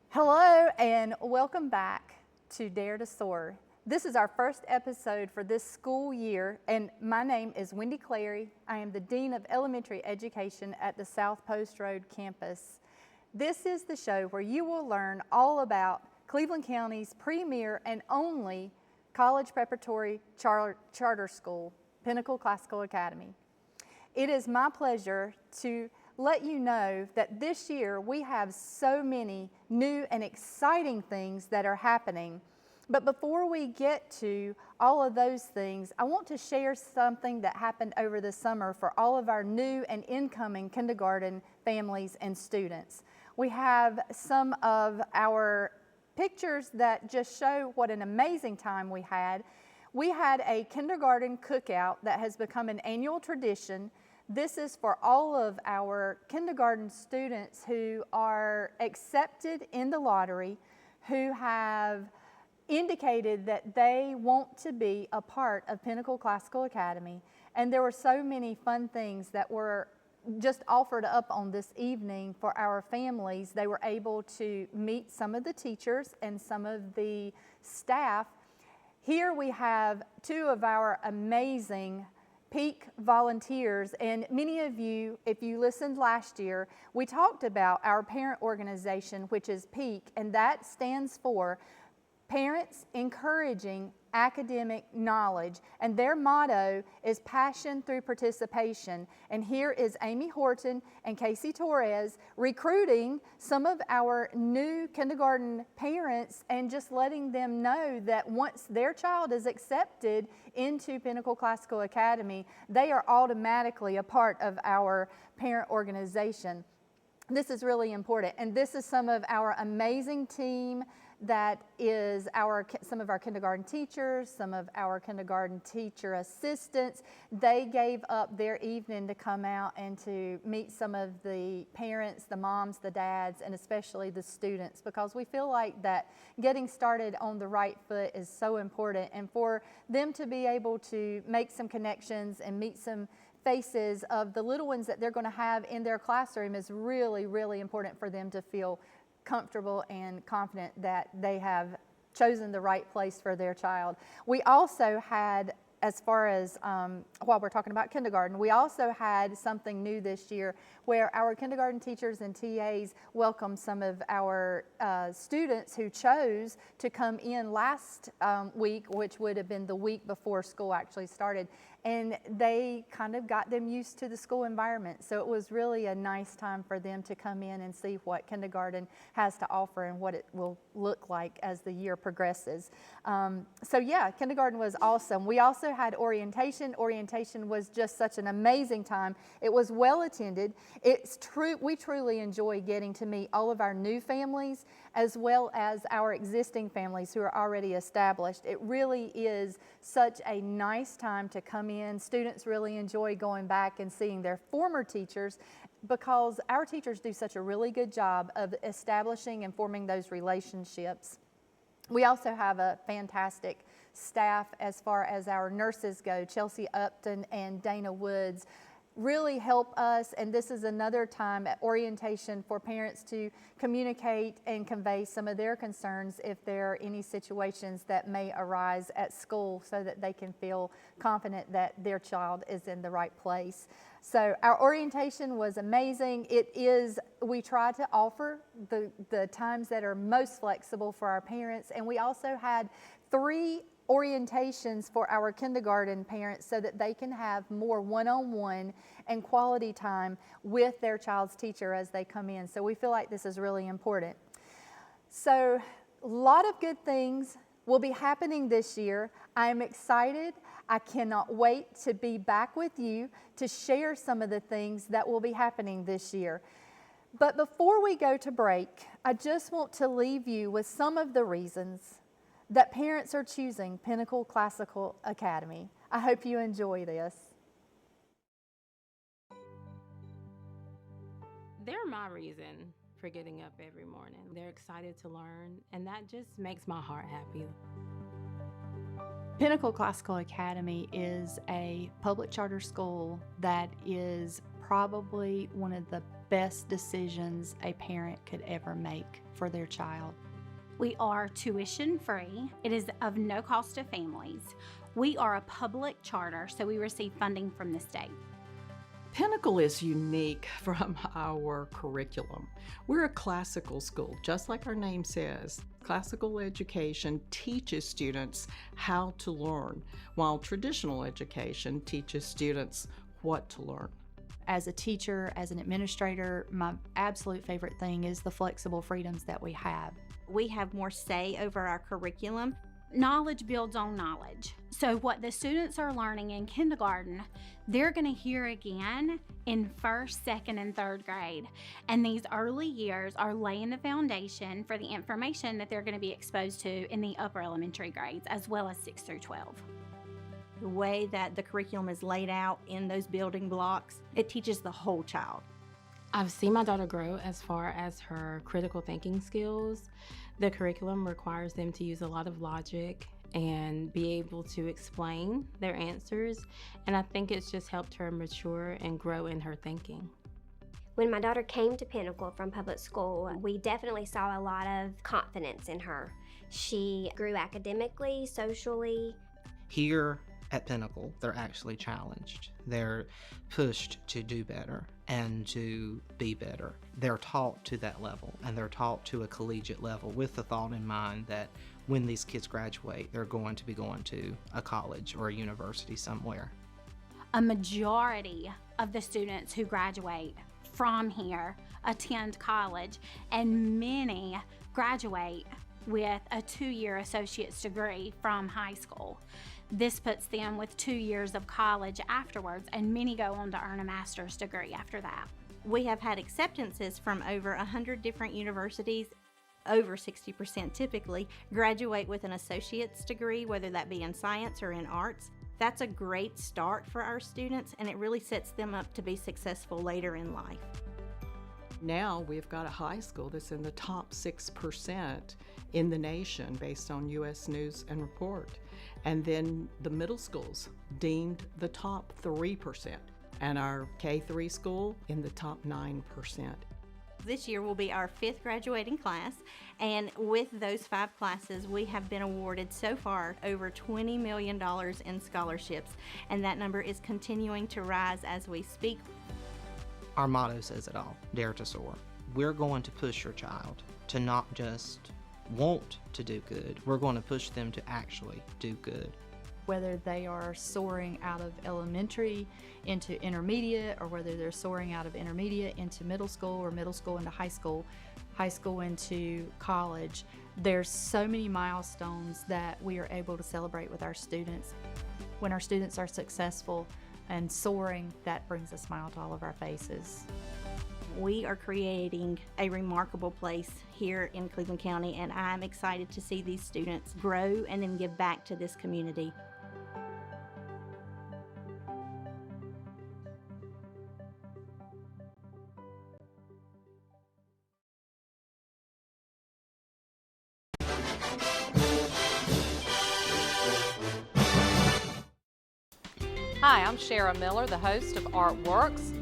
Hello and welcome back to Dare to Soar. This is our first episode for this school year, and my name is Wendy Clary. I am the Dean of Elementary Education at the South Post Road campus. This is the show where you will learn all about Cleveland County's premier and only college preparatory charter school, Pinnacle Classical Academy. It is my pleasure to let you know that this year we have so many new and exciting things that are happening. But before we get to all of those things, I want to share something that happened over the summer for all of our new and incoming kindergarten families and students. We have some of our pictures that just show what an amazing time we had. We had a kindergarten cookout that has become an annual tradition. This is for all of our kindergarten students who are accepted in the lottery, who have indicated that they want to be a part of Pinnacle Classical Academy. And there were so many fun things that were just offered up on this evening for our families. They were able to meet some of the teachers and some of the staff. Here we have two of our amazing Peak volunteers, and many of you, if you listened last year, we talked about our parent organization, which is Peak, and that stands for Parents Encouraging Academic Knowledge, and their motto is Passion Through Participation. And here is Amy Horton and Casey Torres recruiting some of our new kindergarten parents and just letting them know that once their child is accepted into Pinnacle Classical Academy, they are automatically a part of our parent organization. This is really important, and this is some of our amazing team that is some of our kindergarten teachers, some of our kindergarten teacher assistants. They gave up their evening to come out and to meet some of the parents, the moms, the dads, and especially the students, because we feel like that getting started on the right foot is so important, and for them to be able to make some connections and meet some faces of the little ones that they're going to have in their classroom is really, really important for them to feel comfortable and confident that they have chosen the right place for their child. We also had, as far as while we're talking about kindergarten, we also had something new this year where our kindergarten teachers and TAs welcomed some of our students who chose to come in last week, which would have been the week before school actually started. And they kind of got them used to the school environment. So it was really a nice time for them to come in and see what kindergarten has to offer and what it will look like as the year progresses. So yeah, kindergarten was awesome. We also had orientation. Orientation was just such an amazing time. It was well attended. We truly enjoy getting to meet all of our new families as well as our existing families who are already established. It really is such a nice time to come in. Students really enjoy going back and seeing their former teachers because our teachers do such a really good job of establishing and forming those relationships. We also have a fantastic staff as far as our nurses go. Chelsea Upton and Dana Woods really help us, and this is another time at orientation for parents to communicate and convey some of their concerns if there are any situations that may arise at school so that they can feel confident that their child is in the right place. So our orientation was amazing. We try to offer the times that are most flexible for our parents, and we also had 3 orientations for our kindergarten parents so that they can have more one-on-one and quality time with their child's teacher as they come in. So we feel like this is really important. So a lot of good things will be happening this year. I am excited. I cannot wait to be back with you to share some of the things that will be happening this year. But before we go to break, I just want to leave you with some of the reasons that parents are choosing Pinnacle Classical Academy. I hope you enjoy this. They're my reason for getting up every morning. They're excited to learn, and that just makes my heart happy. Pinnacle Classical Academy is a public charter school that is probably one of the best decisions a parent could ever make for their child. We are tuition free. It is of no cost to families. We are a public charter, so we receive funding from the state. Pinnacle is unique from our curriculum. We're a classical school, just like our name says. Classical education teaches students how to learn, while traditional education teaches students what to learn. As a teacher, as an administrator, my absolute favorite thing is the flexible freedoms that we have. We have more say over our curriculum. Knowledge builds on knowledge. So what the students are learning in kindergarten, they're going to hear again in first, second, and third grade. And these early years are laying the foundation for the information that they're going to be exposed to in the upper elementary grades, as well as 6 through 12. The way that the curriculum is laid out in those building blocks, it teaches the whole child. I've seen my daughter grow as far as her critical thinking skills. The curriculum requires them to use a lot of logic and be able to explain their answers, and I think it's just helped her mature and grow in her thinking. When my daughter came to Pinnacle from public school, we definitely saw a lot of confidence in her. She grew academically, socially. Here at Pinnacle, they're actually challenged. They're pushed to do better and to be better. They're taught to that level, and they're taught to a collegiate level with the thought in mind that when these kids graduate, they're going to be going to a college or a university somewhere. A majority of the students who graduate from here attend college, and many graduate with a 2-year associate's degree from high school. This puts them with 2 years of college afterwards, and many go on to earn a master's degree after that. We have had acceptances from over 100 different universities. Over 60% typically graduate with an associate's degree, whether that be in science or in arts. That's a great start for our students, and it really sets them up to be successful later in life. Now we've got a high school that's in the top 6% in the nation based on U.S. News and Report. And then the middle schools deemed the top 3%, and our K-3 school in the top 9%. This year will be our 5th graduating class, and with those 5 classes, we have been awarded so far over $20 million in scholarships, and that number is continuing to rise as we speak. Our motto says it all, dare to soar. We're going to push your child to not just want to do good, we're going to push them to actually do good. Whether they are soaring out of elementary into intermediate, or whether they're soaring out of intermediate into middle school, or middle school into high school into college, there's so many milestones that we are able to celebrate with our students. When our students are successful and soaring, that brings a smile to all of our faces. We are creating a remarkable place here in Cleveland County, and I'm excited to see these students grow and then give back to this community. Hi, I'm Shara Miller, the host of Artworks.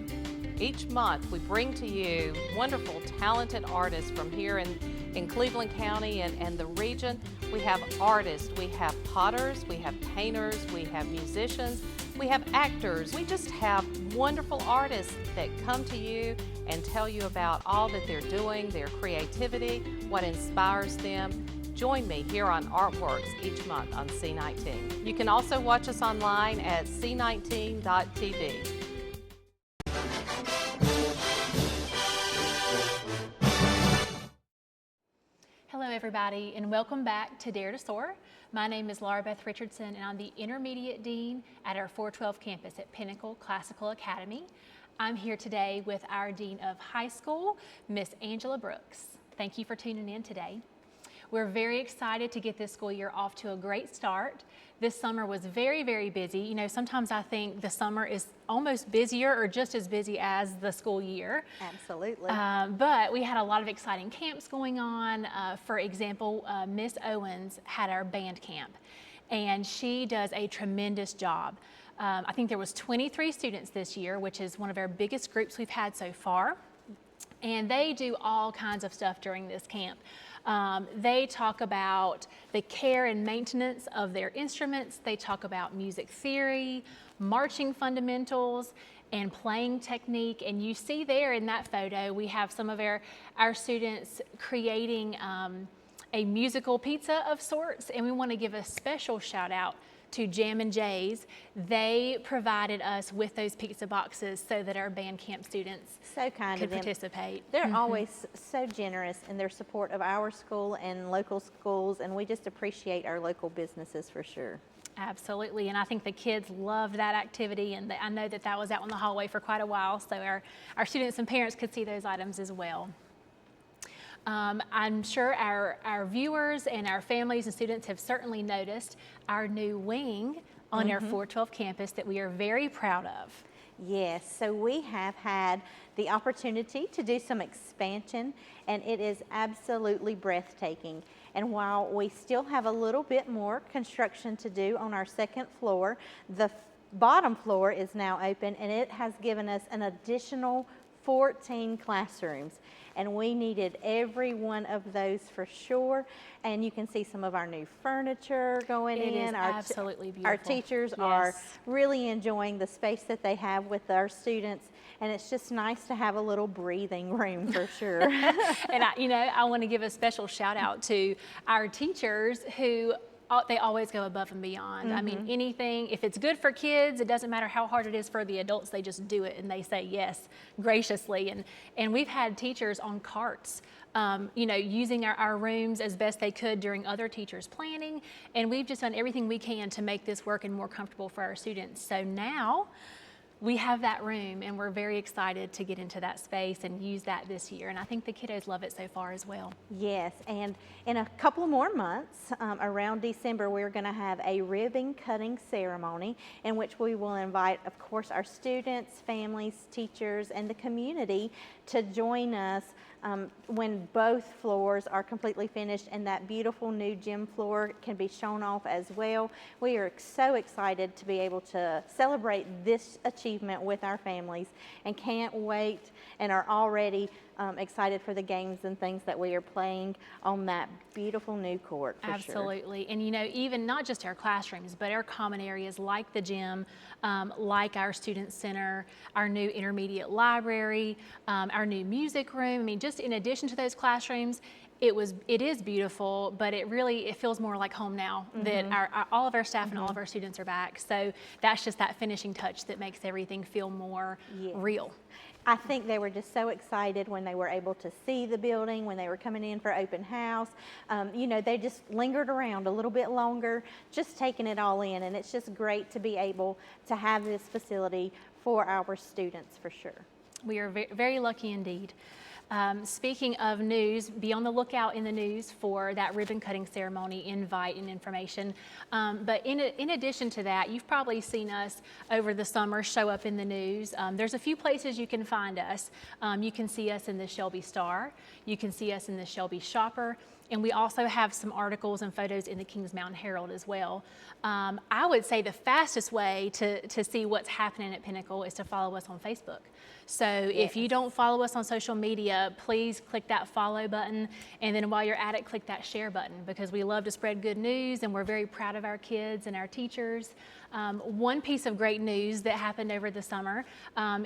Each month we bring to you wonderful, talented artists from here in Cleveland County and the region. We have artists, we have potters, we have painters, we have musicians, we have actors. We just have wonderful artists that come to you and tell you about all that they're doing, their creativity, what inspires them. Join me here on Artworks each month on C19. You can also watch us online at c19.tv. Hello everybody, and welcome back to Dare to Soar. My name is Laura Beth Richardson, and I'm the Intermediate Dean at our 412 campus at Pinnacle Classical Academy. I'm here today with our Dean of High School, Miss Angela Brooks. Thank you for tuning in today. We're very excited to get this school year off to a great start. This summer was very, very busy. You know, sometimes I think the summer is almost busier or just as busy as the school year. Absolutely. But we had a lot of exciting camps going on. For example, Miss Owens had our band camp, and she does a tremendous job. I think there was 23 students this year, which is one of our biggest groups we've had so far. And they do all kinds of stuff during this camp. They talk about the care and maintenance of their instruments. They talk about music theory, marching fundamentals, and playing technique. And you see there in that photo, we have some of our students creating a musical pizza of sorts. And we want to give a special shout out to Jam and Jay's. They provided us with those pizza boxes so that our band camp students So kind could of them. participate. They're always so generous in their support of our school and local schools, and we just appreciate our local businesses for sure. Absolutely, and I think the kids loved that activity, and I know that that was out in the hallway for quite a while, so our students and parents could see those items as well. I'm sure our viewers and our families and students have certainly noticed our new wing on our 412 campus that we are very proud of. Yes, so we have had the opportunity to do some expansion, and it is absolutely breathtaking. And while we still have a little bit more construction to do on our second floor, the bottom floor is now open, and it has given us an additional 14 classrooms. And we needed every one of those for sure. And you can see some of our new furniture going in. It is absolutely beautiful. Our teachers are really enjoying the space that they have with our students. And it's just nice to have a little breathing room for sure. And I want to give a special shout out to our teachers who they always go above and beyond. I mean, anything, if it's good for kids, it doesn't matter how hard it is for the adults, they just do it and they say yes graciously. And we've had teachers on carts, using our rooms as best they could during other teachers' planning. And we've just done everything we can to make this work and more comfortable for our students. So now we have that room, and we're very excited to get into that space and use that this year. And I think the kiddos love it so far as well. Yes, and in a couple more months, around December, we're going to have a ribbon cutting ceremony in which we will invite, of course, our students, families, teachers, and the community to join us when both floors are completely finished and that beautiful new gym floor can be shown off as well. We are so excited to be able to celebrate this achievement with our families and can't wait and are already excited for the games and things that we are playing on that beautiful new court for Absolutely. And even not just our classrooms, but our common areas like the gym, like our student center, our new intermediate library, our new music room. I mean, just in addition to those classrooms, it is beautiful, but it feels more like home now that all of our staff and all of our students are back. So that's just that finishing touch that makes everything feel more real. I think they were just so excited when they were able to see the building, when they were coming in for open house. They just lingered around a little bit longer, just taking it all in. And it's just great to be able to have this facility for our students for sure. We are very lucky indeed. Speaking of news, be on the lookout in the news for that ribbon cutting ceremony invite and information. But in addition to that, you've probably seen us over the summer show up in the news. There's a few places you can find us. You can see us in the Shelby Star. You can see us in the Shelby Shopper. And we also have some articles and photos in the Kings Mountain Herald as well. I would say the fastest way to see what's happening at Pinnacle is to follow us on Facebook. So if you don't follow us on social media, please click that follow button. And then while you're at it, click that share button, because we love to spread good news and we're very proud of our kids and our teachers. One piece of great news that happened over the summer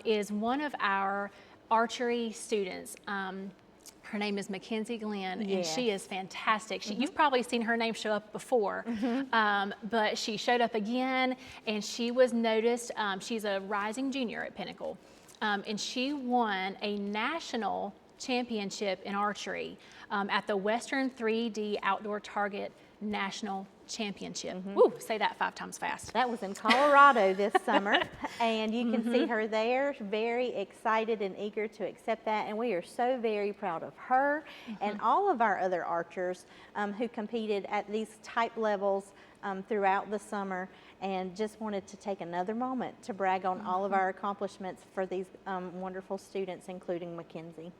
is one of our archery students. Her name is Mackenzie Glenn, and she is fantastic. You've probably seen her name show up before, but she showed up again, and she was noticed. She's a rising junior at Pinnacle, and she won a national championship in archery at the Western 3D Outdoor Target National Championship. Woo, say that 5 times fast. That was in Colorado this summer, and you can see her there, very excited and eager to accept that, and we are so very proud of her and all of our other archers who competed at these type levels throughout the summer, and just wanted to take another moment to brag on all of our accomplishments for these wonderful students, including Mackenzie.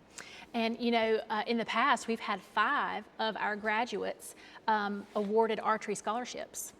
And in the past, we've had 5 of our graduates awarded archery scholarships.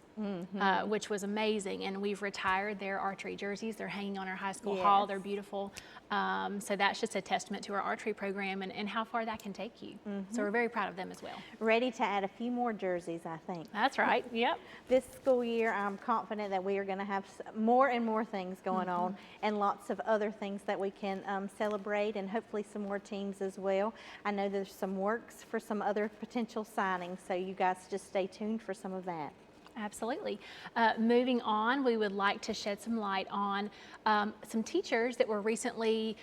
which was amazing. And we've retired their archery jerseys. They're hanging on our high school Yes. hall. They're beautiful. So that's just a testament to our archery program and how far that can take you. So we're very proud of them as well. Ready to add a few more jerseys, I think. That's right. Yep. This school year, I'm confident that we are going to have more and more things going on, and lots of other things that we can celebrate, and hopefully some more teams as well. I know there's some works for some other potential signings, so you guys just stay tuned for some of that. Absolutely. Moving on, we would like to shed some light on some teachers that were recently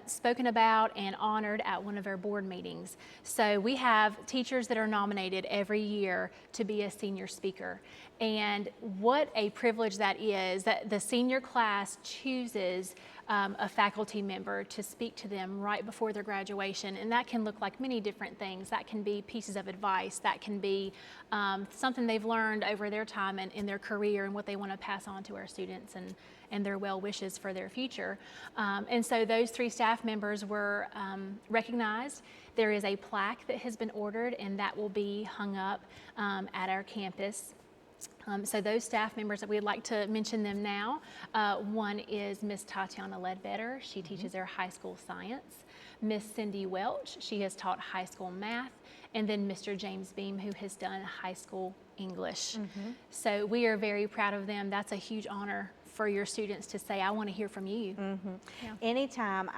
spoken about and honored at one of our board meetings. So we have teachers that are nominated every year to be a senior speaker. And what a privilege that is, that the senior class chooses a faculty member to speak to them right before their graduation. And that can look like many different things. That can be pieces of advice. That can be something they've learned over their time and in their career and what they want to pass on to our students and their well wishes for their future. And so those 3 staff members were recognized. There is a plaque that has been ordered, and that will be hung up at our campus. So those staff members, that we'd like to mention them now. One is Miss Tatiana Ledbetter. She teaches our high school science. Miss Cindy Welch, she has taught high school math. And then Mr. James Beam, who has done high school English. So we are very proud of them. That's a huge honor for your students to say, I want to hear from you. Yeah. Anytime,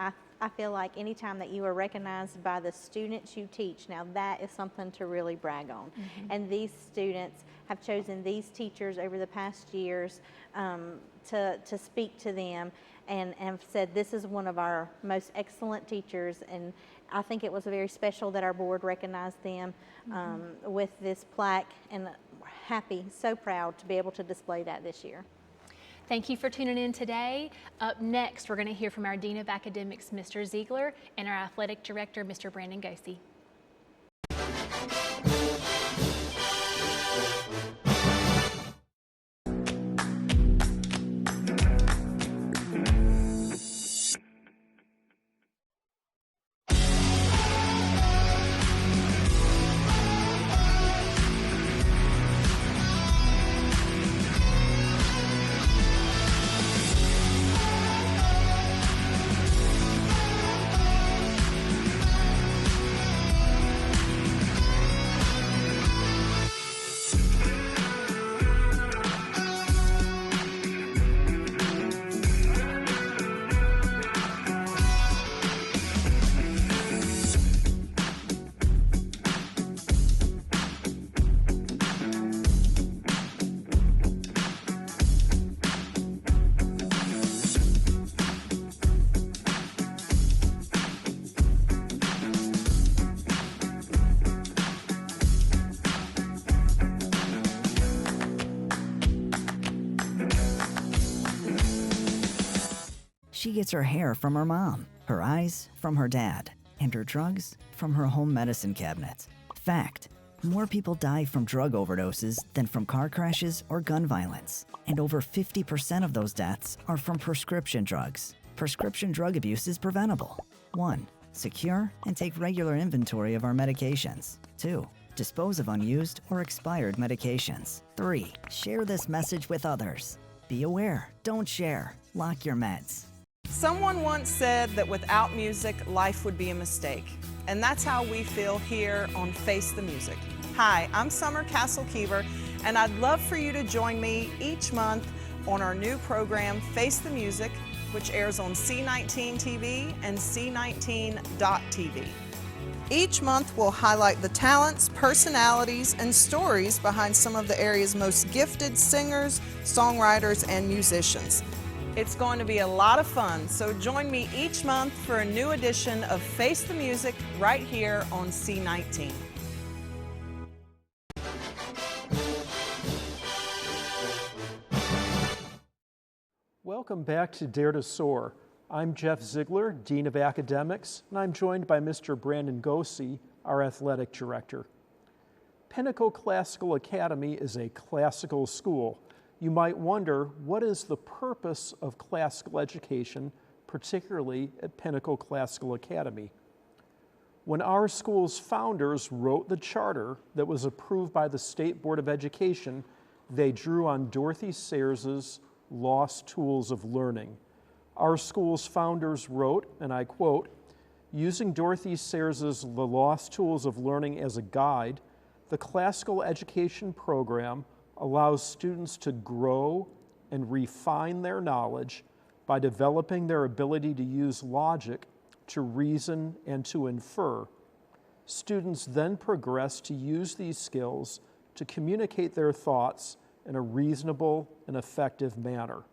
I feel like anytime that you are recognized by the students you teach, now that is something to really brag on. And these students have chosen these teachers over the past years to speak to them and have said, this is one of our most excellent teachers. And I think it was very special that our board recognized them with this plaque, and happy, so proud to be able to display that this year. Thank you for tuning in today. Up next, we're going to hear from our Dean of Academics, Mr. Ziegler, and our Athletic Director, Mr. Brandon Gosey. She gets her hair from her mom, her eyes from her dad, and her drugs from her home medicine cabinet. Fact: more people die from drug overdoses than from car crashes or gun violence. And over 50% of those deaths are from prescription drugs. Prescription drug abuse is preventable. 1. Secure and take regular inventory of our medications. 2. Dispose of unused or expired medications. 3. Share this message with others. Be aware, don't share, lock your meds. Someone once said that without music, life would be a mistake. And that's how we feel here on Face the Music. Hi, I'm Summer Castle-Keever, and I'd love for you to join me each month on our new program, Face the Music, which airs on C19 TV and C19.tv. Each month, we'll highlight the talents, personalities, and stories behind some of the area's most gifted singers, songwriters, and musicians. It's going to be a lot of fun, so join me each month for a new edition of Face the Music right here on C19. Welcome back to Dare to Soar. I'm Jeff Ziegler, Dean of Academics, and I'm joined by Mr. Brandon Gosey, our Athletic Director. Pinnacle Classical Academy is a classical school. You might wonder, what is the purpose of classical education, particularly at Pinnacle Classical Academy? When our school's founders wrote the charter that was approved by the State Board of Education, They drew on Dorothy Sayers' Lost Tools of Learning. Our school's founders wrote, and I quote, "Using Dorothy Sayers' The Lost Tools of Learning as a guide, the classical education program allows students to grow and refine their knowledge by developing their ability to use logic, to reason, and to infer. Students then progress to use these skills to communicate their thoughts in a reasonable and effective manner."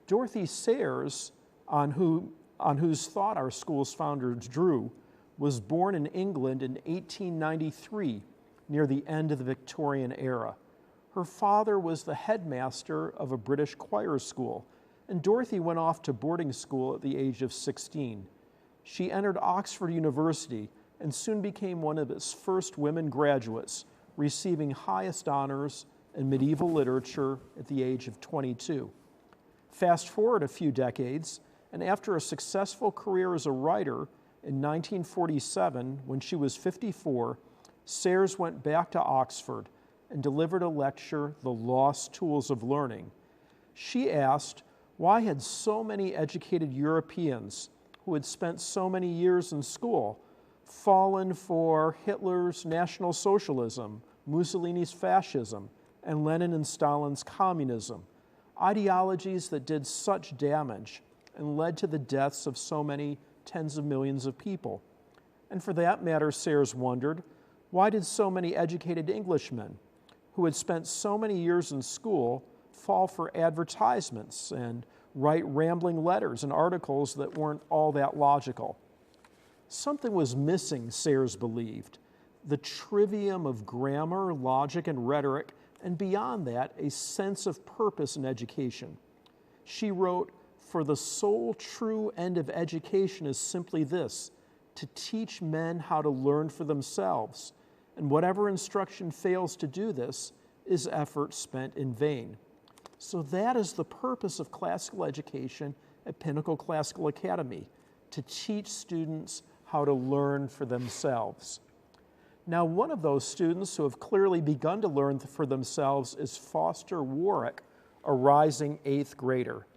Dorothy Sayers, on whose thought our school's founders drew, was born in England in 1893, near the end of the Victorian era. Her father was the headmaster of a British choir school, and Dorothy went off to boarding school at the age of 16. She entered Oxford University and soon became one of its first women graduates, receiving highest honors in medieval literature at the age of 22. Fast forward a few decades, and after a successful career as a writer in 1947, when she was 54, Sayers went back to Oxford and delivered a lecture, The Lost Tools of Learning. She asked, why had so many educated Europeans who had spent so many years in school fallen for Hitler's National Socialism, Mussolini's fascism, and Lenin and Stalin's communism, ideologies that did such damage and led to the deaths of so many tens of millions of people? And for that matter, Sayers wondered, why did so many educated Englishmen who had spent so many years in school fall for advertisements and write rambling letters and articles that weren't all that logical? Something was missing, Sayers believed. The trivium of grammar, logic, and rhetoric, and beyond that, a sense of purpose in education. She wrote, "For the sole true end of education is simply this, to teach men how to learn for themselves, and whatever instruction fails to do this is effort spent in vain." So that is the purpose of classical education at Pinnacle Classical Academy, to teach students how to learn for themselves. Now, one of those students who have clearly begun to learn for themselves is Foster Warwick, a rising 8th grader.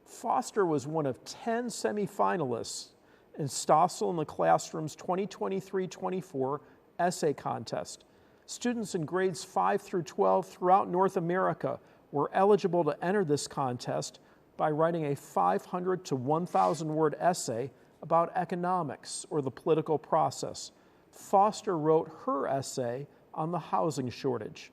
Foster was one of 10 semifinalists in Stossel in the Classroom's 2023-24 essay contest. Students in grades 5 through 12 throughout North America were eligible to enter this contest by writing a 500 to 1,000 word essay about economics or the political process. Foster wrote her essay on the housing shortage.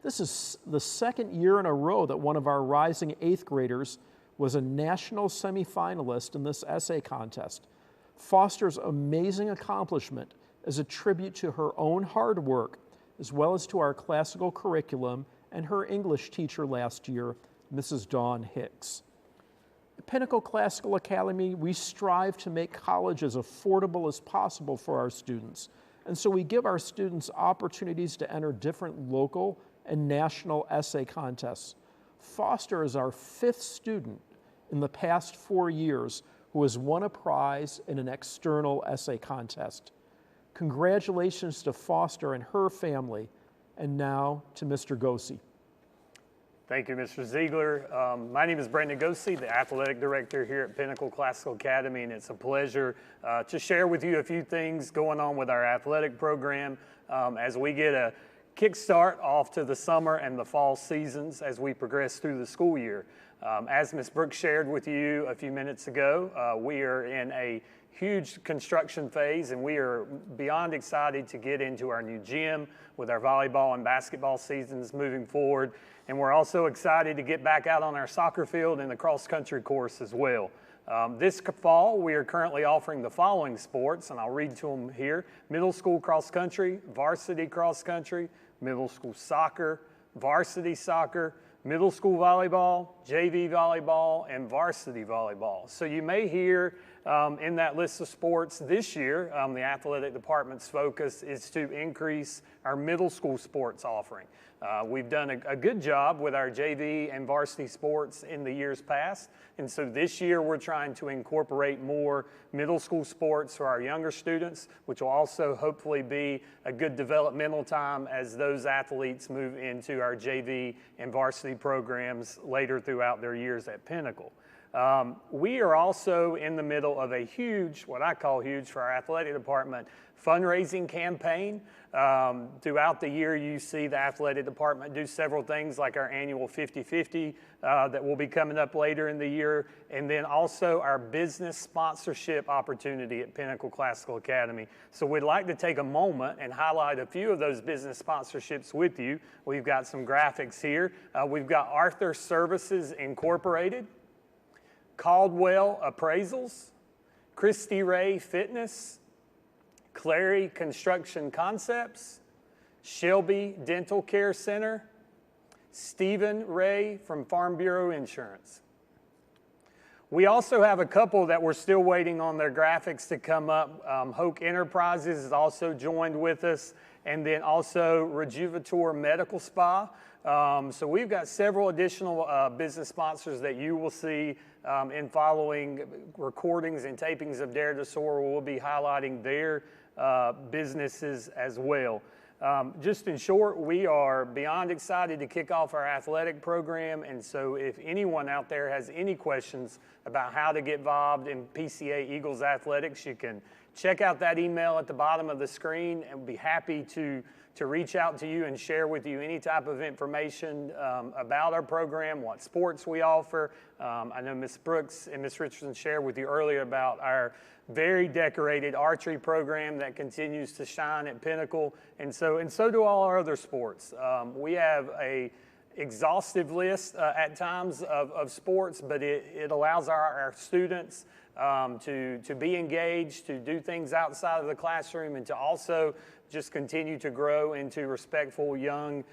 This is the second year in a row that one of our rising 8th graders was a national semifinalist in this essay contest. Foster's amazing accomplishment is a tribute to her own hard work, as well as to our classical curriculum and her English teacher last year, Mrs. Dawn Hicks. At Pinnacle Classical Academy, we strive to make college as affordable as possible for our students, and so we give our students opportunities to enter different local and national essay contests. Foster is our 5th student in the past 4 years who has won a prize in an external essay contest. Congratulations to Foster and her family, and now to Mr. Gosey. Thank you, Mr. Ziegler. My name is Brandon Gosey, the athletic director here at Pinnacle Classical Academy, and it's a pleasure to share with you a few things going on with our athletic program as we get a kickstart off to the summer and the fall seasons as we progress through the school year. As Ms. Brooks shared with you a few minutes ago, we are in a huge construction phase, and we are beyond excited to get into our new gym with our volleyball and basketball seasons moving forward. And we're also excited to get back out on our soccer field and the cross-country course as well. This fall, we are currently offering the following sports, and I'll read to them here: middle school cross-country, varsity cross-country, middle school soccer, varsity soccer, middle school volleyball, JV volleyball, and varsity volleyball. So you may hear in that list of sports this year, the athletic department's focus is to increase our middle school sports offering. We've done a good job with our JV and varsity sports in the years past, and so this year we're trying to incorporate more middle school sports for our younger students, which will also hopefully be a good developmental time as those athletes move into our JV and varsity programs later throughout their years at Pinnacle. We are also in the middle of a huge, what I call huge for our athletic department, fundraising campaign. Throughout the year, you see the athletic department do several things like our annual 50-50 that will be coming up later in the year, and then also our business sponsorship opportunity at Pinnacle Classical Academy. So we'd like to take a moment and highlight a few of those business sponsorships with you. We've got some graphics here. We've got Arthur Services Incorporated, Caldwell Appraisals, Christy Ray Fitness, Clary Construction Concepts, Shelby Dental Care Center, Stephen Ray from Farm Bureau Insurance. We also have a couple that we're still waiting on their graphics to come up. Hoke Enterprises has also joined with us, and then also Rejuvator Medical Spa. So we've got several additional business sponsors that you will see in following recordings and tapings of Dare to Soar. We'll be highlighting their businesses as well. Just in short, we are beyond excited to kick off our athletic program, and so if anyone out there has any questions about how to get involved in PCA Eagles Athletics, you can check out that email at the bottom of the screen, and we'll be happy to reach out to you and share with you any type of information about our program, what sports we offer. I know Ms. Brooks and Ms. Richardson shared with you earlier about our very decorated archery program that continues to shine at Pinnacle, and so do all our other sports. We have a exhaustive list at times of sports, but it allows our students to be engaged, to do things outside of the classroom, and to also just continue to grow into respectful young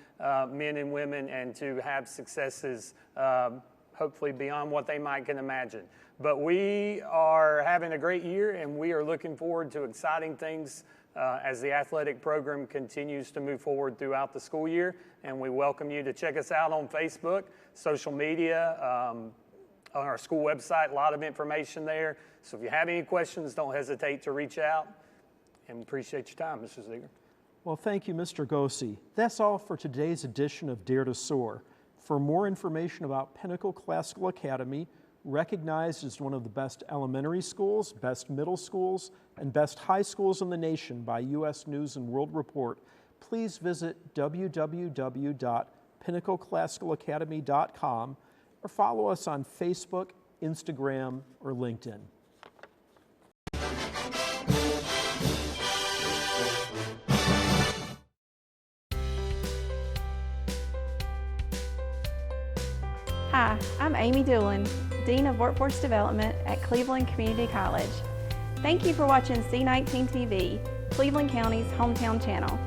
men and women, and to have successes hopefully beyond what they might can imagine. But we are having a great year, and we are looking forward to exciting things as the athletic program continues to move forward throughout the school year. And we welcome you to check us out on Facebook, social media, on our school website, a lot of information there. So if you have any questions, don't hesitate to reach out, and appreciate your time, Mr. Ziegler. Well, thank you, Mr. Gossi. That's all for today's edition of Dare to Soar. For more information about Pinnacle Classical Academy, recognized as one of the best elementary schools, best middle schools, and best high schools in the nation by U.S. News and World Report, please visit www.pinnacleclassicalacademy.com or follow us on Facebook, Instagram, or LinkedIn. Hi, I'm Amy Doolin, Dean of Workforce Development at Cleveland Community College. Thank you for watching C19 TV, Cleveland County's hometown channel.